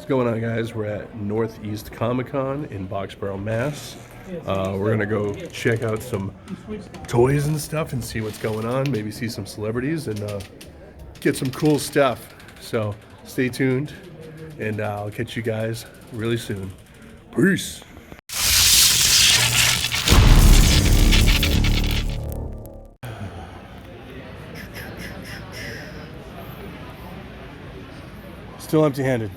What's going on, guys? We're at Northeast Comicon in Boxboro, Mass. We're gonna go check out some toys and stuff and see what's going on. Maybe see some celebrities and get some cool stuff. So stay tuned, and I'll catch you guys really soon. Peace. Still empty-handed.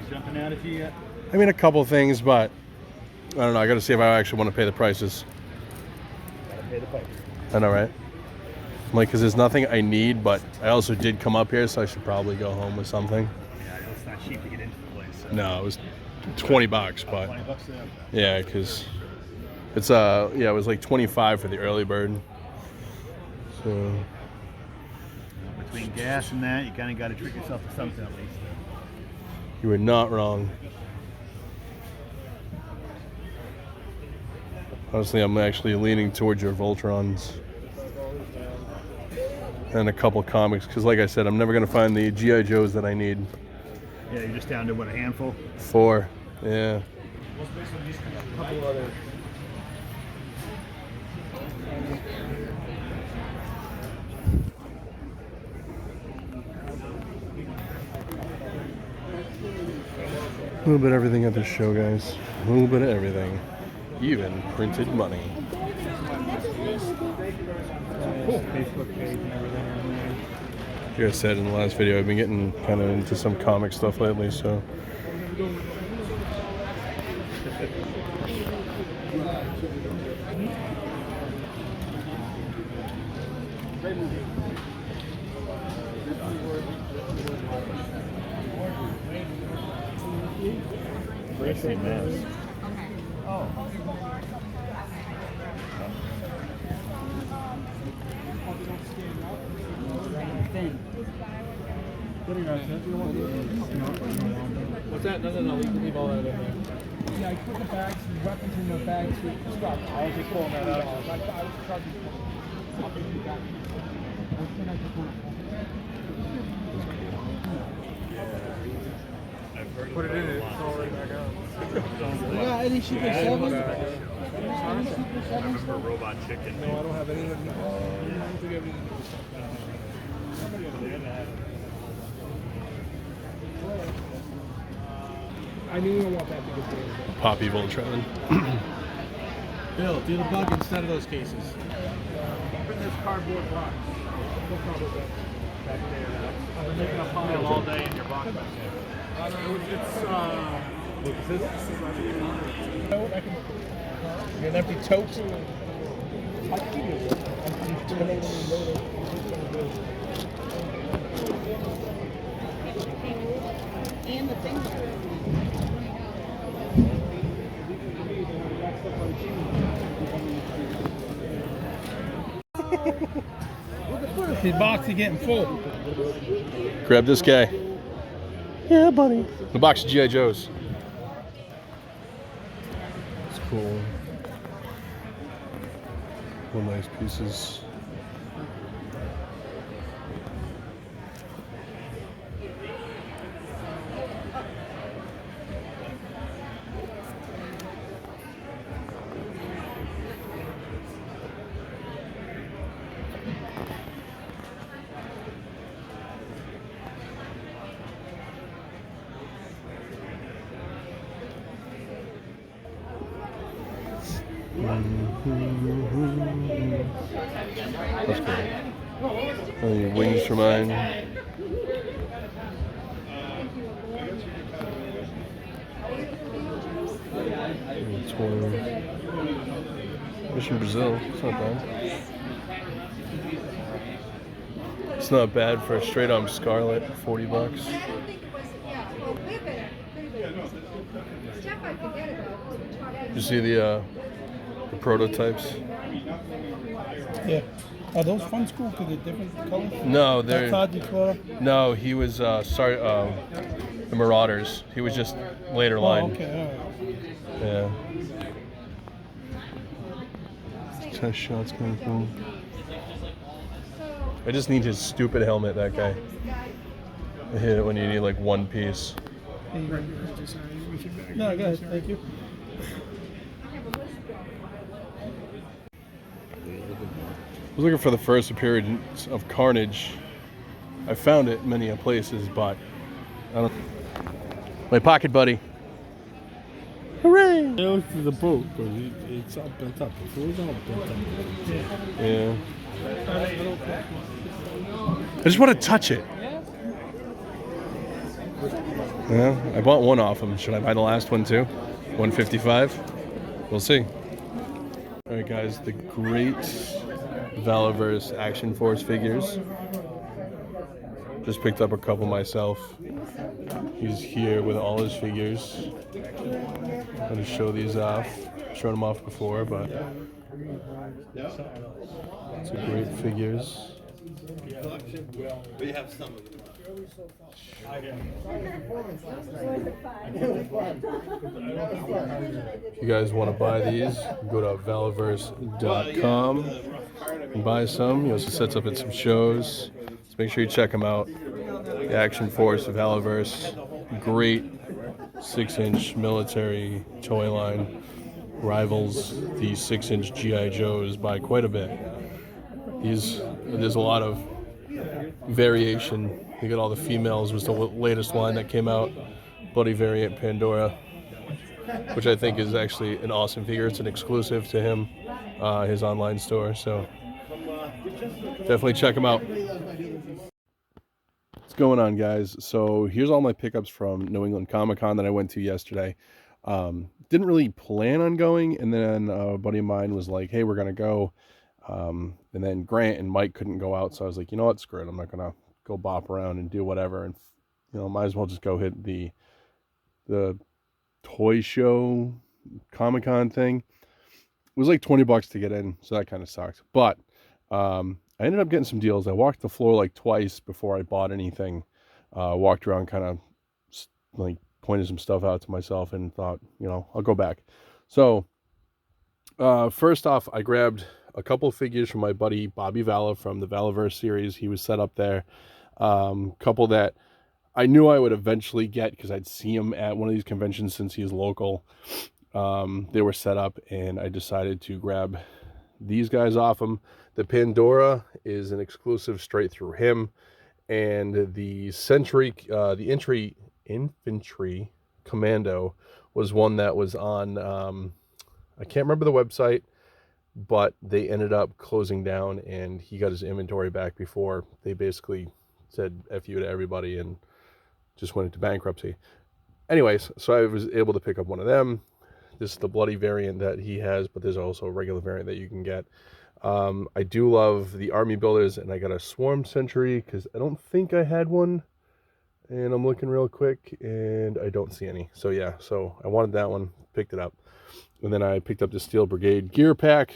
Jumping out at you yet? I mean, a couple things, but I don't know. I got to see if I actually want to pay the prices. Gotta pay the piper. I know, right? I'm like, because there's nothing I need, but I also did come up here, so I should probably go home with something. Yeah, it's not cheap to get into the place. So. No, it was $20, but 20 bucks there? yeah, because it's it was like 25 for the early bird. So Between gas and that, you kind of got to treat yourself to something at least. you were not wrong. Honestly, I'm actually leaning towards your Voltrons and a couple comics, because like I said, I'm never going to find the G.I. Joes that I need. Yeah, you're just down to, what, a handful? 4, yeah. A couple other. A little bit of everything at this show, guys. A little bit of everything. Even printed money. Cool. Facebook page and everything on there. Like I said in the last video, I've been getting kind of into some comic stuff lately, so. Racy mess. What's that? No, leave all that in there. Yeah, I put the bags, the weapons in the bags with stuff. I was just pulling that out. I was charging. Put it in it. It's all right back out. Yeah, any Super 7? I remember Robot Chicken. No, I don't have any of them. I don't think I have any. I knew I want that to get there. Poppy Voltron. Bill, do the bug instead of those cases. Put in this cardboard box. Back there. I've been making a pile all day in your box back there. An empty tote. And the things His box is getting full. Grab this guy. Yeah, buddy. The box of G.I. Joes. It's cool. Real nice pieces. That's cool. Oh, your wings for mine. Mission Brazil. It's not bad. It's not bad for a straight arm Scarlet. $40. You see the prototypes? Yeah. Are those fun school because they're different colors? No, they're. That's Explorer? No, he was the Marauders. He was just later line. Oh, okay, all right. Yeah. Test shots kind of cool. I just need his stupid helmet, that guy. I hate it when you need like one piece. No, go ahead. Thank you. I was looking for the first appearance of Carnage. I found it many places, but I don't. My pocket buddy. Hooray! This is a boat because it's all bent up. It's always all bent up. Yeah. I just want to touch it. Yeah, I bought one off him. Should I buy the last one too? 155. We'll see. All right, guys. The great Valaverse Action Force figures. Just picked up a couple myself. He's here with all his figures. I'm going to show these off. Showed them off before, but it's a great figures. We have some of them. If you guys want to buy these, go to valaverse.com and buy some. He also sets up at some shows. So make sure you check him out. The Action Force of Valaverse. Great 6-inch military toy line. Rivals the 6-inch G.I. Joes by quite a bit. There's a lot of variation. You get all the females was the latest line that came out. Bloody Variant Pandora, which I think is actually an awesome figure. It's an exclusive to him, his online store. So definitely check him out. What's going on, guys? So here's all my pickups from New England Comicon that I went to yesterday. Didn't really plan on going, and then a buddy of mine was like, hey, we're gonna go. And then Grant and Mike couldn't go out, so I was like, you know what, screw it, I'm not gonna go bop around and do whatever, and might as well just go hit the toy show Comic-Con thing. It was like $20 to get in, so that kind of sucked. But I ended up getting some deals. I walked the floor like twice before I bought anything. Walked around, kind of like pointed some stuff out to myself, and thought, I'll go back. So first off, I grabbed a couple of figures from my buddy Bobby Vala from the Valaverse series. He was set up there. Couple that I knew I would eventually get because I'd see him at one of these conventions since he's local. They were set up, and I decided to grab these guys off him. The Pandora is an exclusive straight through him, and the Infantry Commando was one that was on, I can't remember the website, but they ended up closing down, and he got his inventory back before they basically said F you to everybody and just went into bankruptcy. Anyways, so I was able to pick up one of them. This is the bloody variant that he has, but there's also a regular variant that you can get. I do love the army builders, and I got a Swarm Sentry because I don't think I had one. And I'm looking real quick, and I don't see any. So yeah, so I wanted that one, picked it up. And then I picked up the Steel Brigade gear pack,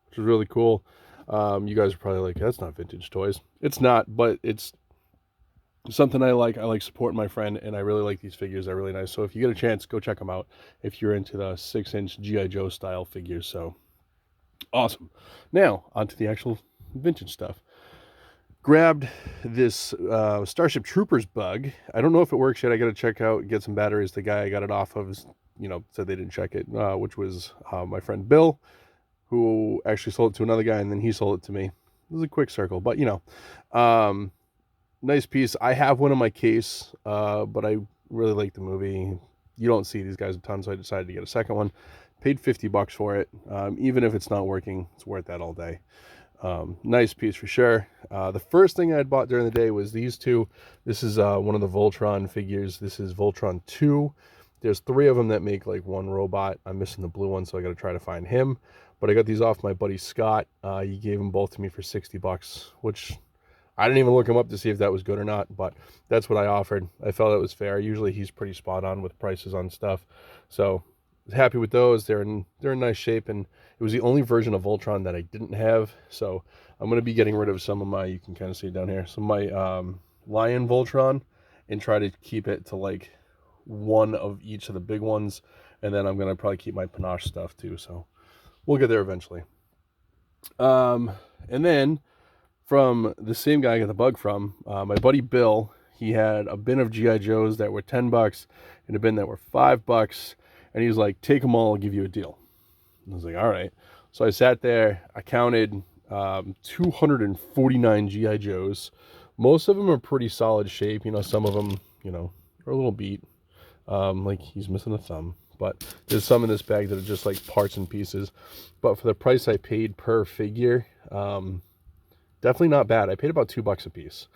which is really cool. You guys are probably like, that's not vintage toys. It's not, but it's something I like. I like supporting my friend, and I really like these figures. They're really nice. So if you get a chance, go check them out if you're into the 6-inch G.I. Joe style figures. So awesome. Now, onto the actual vintage stuff. Grabbed this Starship Troopers bug. I don't know if it works yet. I got to check out, get some batteries. The guy I got it off of said they didn't check it, which was my friend Bill, who actually sold it to another guy, and then he sold it to me. It was a quick circle, but nice piece. I have one in my case, but I really like the movie. You don't see these guys a ton, so I decided to get a second one. Paid $50 for it. Even if it's not working, it's worth that all day. Nice piece for sure. The first thing I had bought during the day was these two. This is one of the Voltron figures. This is Voltron 2. There's 3 of them that make like one robot. I'm missing the blue one, so I got to try to find him. But I got these off my buddy Scott. He gave them both to me for $60, which I didn't even look him up to see if that was good or not, but that's what I offered. I felt it was fair. Usually he's pretty spot on with prices on stuff. So happy with those. They're in nice shape, and it was the only version of Voltron that I didn't have. So I'm going to be getting rid of some of my, you can kind of see it down here, some of my Lion Voltron, and try to keep it to like one of each of the big ones. And then I'm going to probably keep my Panache stuff too. So we'll get there eventually. And then from the same guy I got the bug from, my buddy Bill, he had a bin of GI Joes that were $10 and a bin that were $5, and he's like, take them all, I'll give you a deal. And I was like, all right. So I sat there, I counted 249 GI Joes. Most of them are pretty solid shape. You know, some of them, you know, are a little beat, like he's missing a thumb. But there's some in this bag that are just like parts and pieces. But for the price I paid per figure, definitely not bad. I paid about $2 a piece,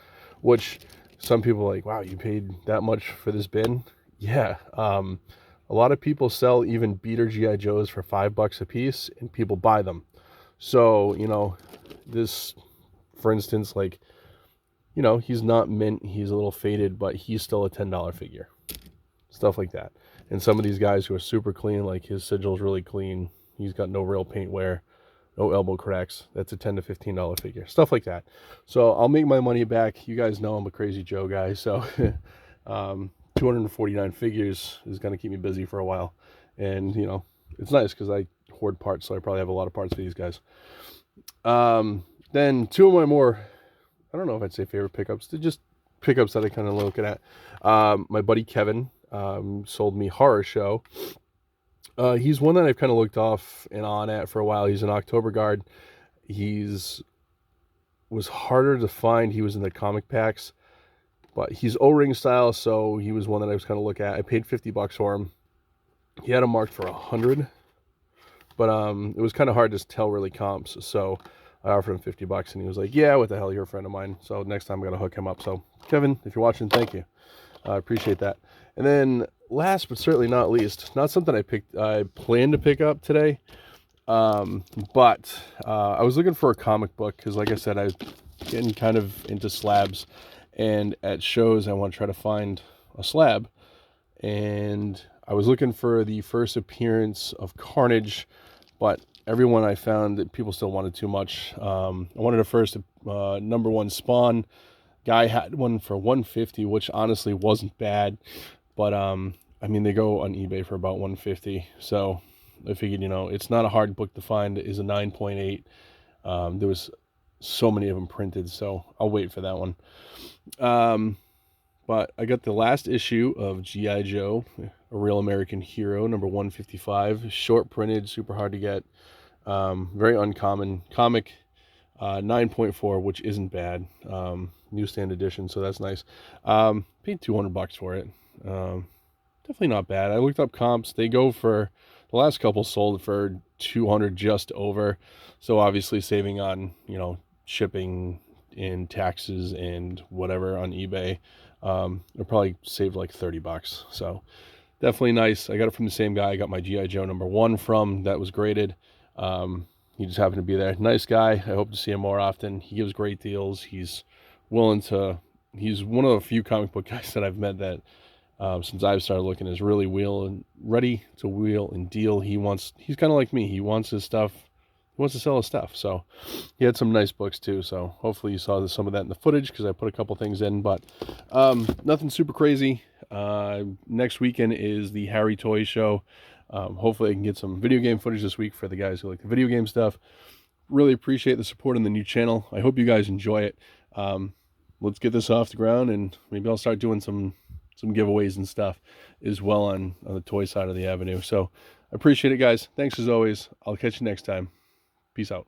which some people are like, wow, you paid that much for this bin? Yeah. A lot of people sell even beater GI Joes for $5 a piece, and people buy them. So, you know, this, for instance, like, you know, he's not mint, he's a little faded, but he's still a $10 figure. Stuff like that. And some of these guys who are super clean, like his sigil's really clean, he's got no real paint wear, no elbow cracks, that's a $10 to $15 figure. Stuff like that. So I'll make my money back. You guys know I'm a crazy Joe guy, so 249 figures is going to keep me busy for a while. And, you know, it's nice because I hoard parts, so I probably have a lot of parts for these guys. Then two of my more, I don't know if I'd say favorite pickups, they're just pickups that I kind of looking at. My buddy Kevin sold me Horror Show. He's one that I've kind of looked off and on at for a while. He's an October guard. Was harder to find. He was in the comic packs, but he's O-ring style, so he was one that I was kind of look at. I paid $50 for him. He had him marked for 100, but it was kind of hard to tell really comps, so I offered him $50, and he was like, yeah, what the hell, you're a friend of mine, so next time I'm going to hook him up. So Kevin, if you're watching, thank you. I appreciate that. And then last but certainly not least, not something I planned to pick up today, but I was looking for a comic book because, like I said, I was getting kind of into slabs, and at shows I want to try to find a slab, and I was looking for the first appearance of Carnage, but everyone I found that people still wanted too much. I wanted a first #1 Spawn. Guy had one for $150, which honestly wasn't bad, but I mean, they go on eBay for about $150, so I figured, you know, it's not a hard book to find. It is a 9.8. There was so many of them printed, so I'll wait for that one. But I got the last issue of G.I. Joe, A Real American Hero, number 155, short printed, super hard to get, very uncommon comic, 9.4, which isn't bad, newsstand edition, so that's nice. Paid $200 for it. Definitely not bad. I looked up comps. They go for, the last couple sold for 200 just over, so obviously saving on, you know, shipping and taxes and whatever on eBay. I probably saved like $30, so definitely nice. I got it from the same guy I got my G.I. Joe #1 from, that was graded. He just happened to be there. Nice guy. I hope to see him more often. He gives great deals. He's willing to, he's one of the few comic book guys that I've met that since I've started looking is really ready to wheel and deal. He's kind of like me. He wants his stuff. He wants to sell his stuff. So he had some nice books too. So hopefully you saw some of that in the footage because I put a couple things in, but nothing super crazy. Next weekend is the Harry Toy Show. Hopefully I can get some video game footage this week for the guys who like the video game stuff. Really appreciate the support on the new channel. I hope you guys enjoy it. Let's get this off the ground, and maybe I'll start doing some giveaways and stuff as well on the toy side of the avenue. So I appreciate it, guys. Thanks as always. I'll catch you next time. Peace out.